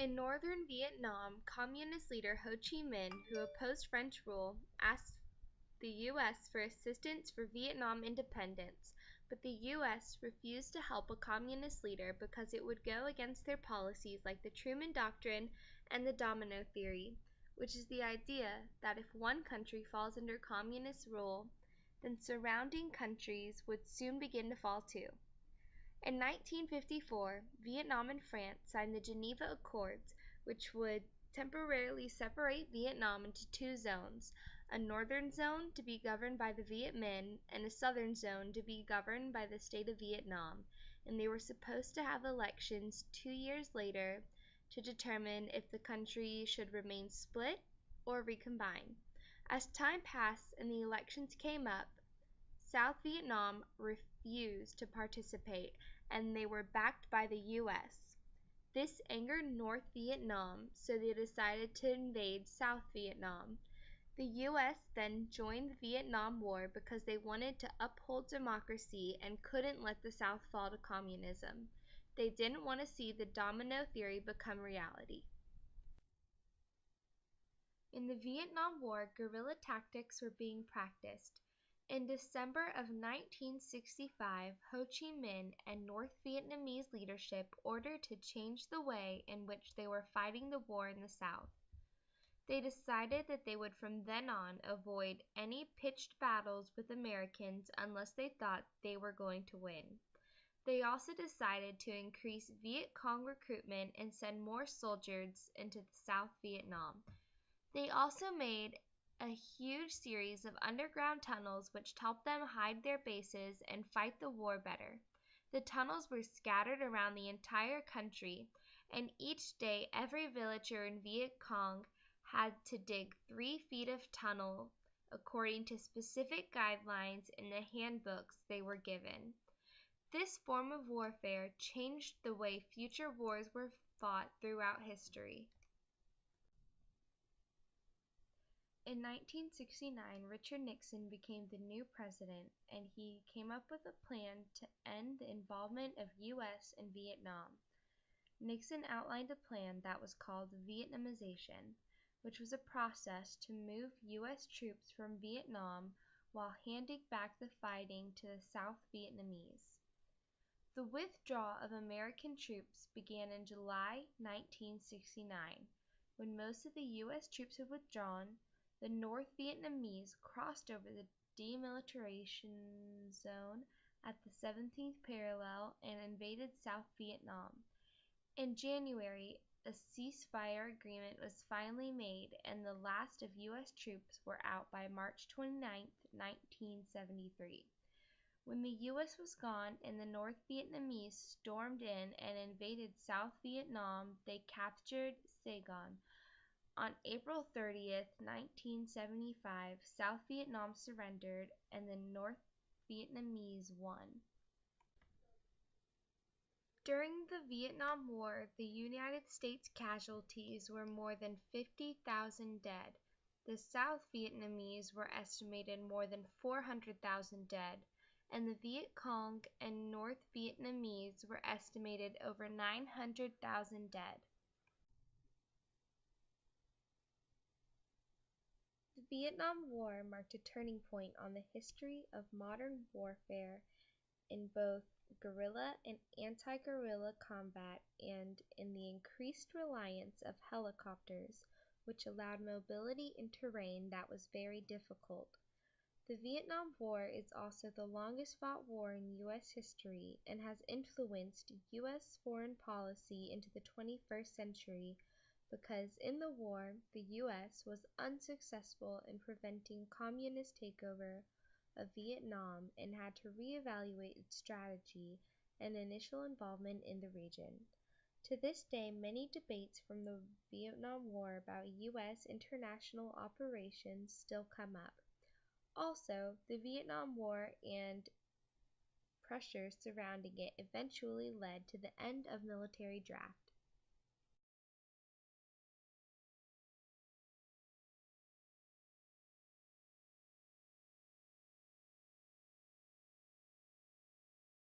In northern Vietnam, communist leader Ho Chi Minh, who opposed French rule, asked the U.S. for assistance for Vietnam independence, but the U.S. refused to help a communist leader because it would go against their policies like the Truman Doctrine and the domino theory, which is the idea that if one country falls under communist rule, then surrounding countries would soon begin to fall too. In 1954, Vietnam and France signed the Geneva Accords, which would temporarily separate Vietnam into two zones, a northern zone to be governed by the Viet Minh and a southern zone to be governed by the state of Vietnam, and they were supposed to have elections 2 years later to determine if the country should remain split or recombine. As time passed and the elections came up, South Vietnam refused to participate, and they were backed by the U.S. This angered North Vietnam, so they decided to invade South Vietnam. The U.S. then joined the Vietnam War because they wanted to uphold democracy and couldn't let the South fall to communism. They didn't want to see the domino theory become reality. In the Vietnam War, guerrilla tactics were being practiced. In December of 1965, Ho Chi Minh and North Vietnamese leadership ordered to change the way in which they were fighting the war in the South. They decided that they would from then on avoid any pitched battles with Americans unless they thought they were going to win. They also decided to increase Viet Cong recruitment and send more soldiers into South Vietnam. They also made a huge series of underground tunnels which helped them hide their bases and fight the war better. The tunnels were scattered around the entire country, and each day every villager in Viet Cong had to dig 3 feet of tunnel according to specific guidelines in the handbooks they were given. This form of warfare changed the way future wars were fought throughout history. In 1969, Richard Nixon became the new president, and he came up with a plan to end the involvement of U.S. in Vietnam. Nixon outlined a plan that was called Vietnamization, which was a process to move U.S. troops from Vietnam while handing back the fighting to the South Vietnamese. The withdrawal of American troops began in July 1969. When most of the U.S. troops had withdrawn, the North Vietnamese crossed over the demilitarization zone at the 17th parallel and invaded South Vietnam. In January, a ceasefire agreement was finally made, and the last of U.S. troops were out by March 29, 1973. When the U.S. was gone and the North Vietnamese stormed in and invaded South Vietnam, they captured Saigon. On April 30, 1975, South Vietnam surrendered and the North Vietnamese won. During the Vietnam War, the United States casualties were more than 50,000 dead. The South Vietnamese were estimated more than 400,000 dead, and the Viet Cong and North Vietnamese were estimated over 900,000 dead. The Vietnam War marked a turning point on the history of modern warfare in both guerrilla and anti-guerrilla combat and in the increased reliance of helicopters, which allowed mobility in terrain that was very difficult. The Vietnam War is also the longest fought war in U.S. history and has influenced U.S. foreign policy into the 21st century because in the war, the U.S. was unsuccessful in preventing communist takeover of Vietnam and had to reevaluate its strategy and initial involvement in the region. To this day, many debates from the Vietnam War about U.S. international operations still come up. Also, the Vietnam War and pressures surrounding it eventually led to the end of military draft.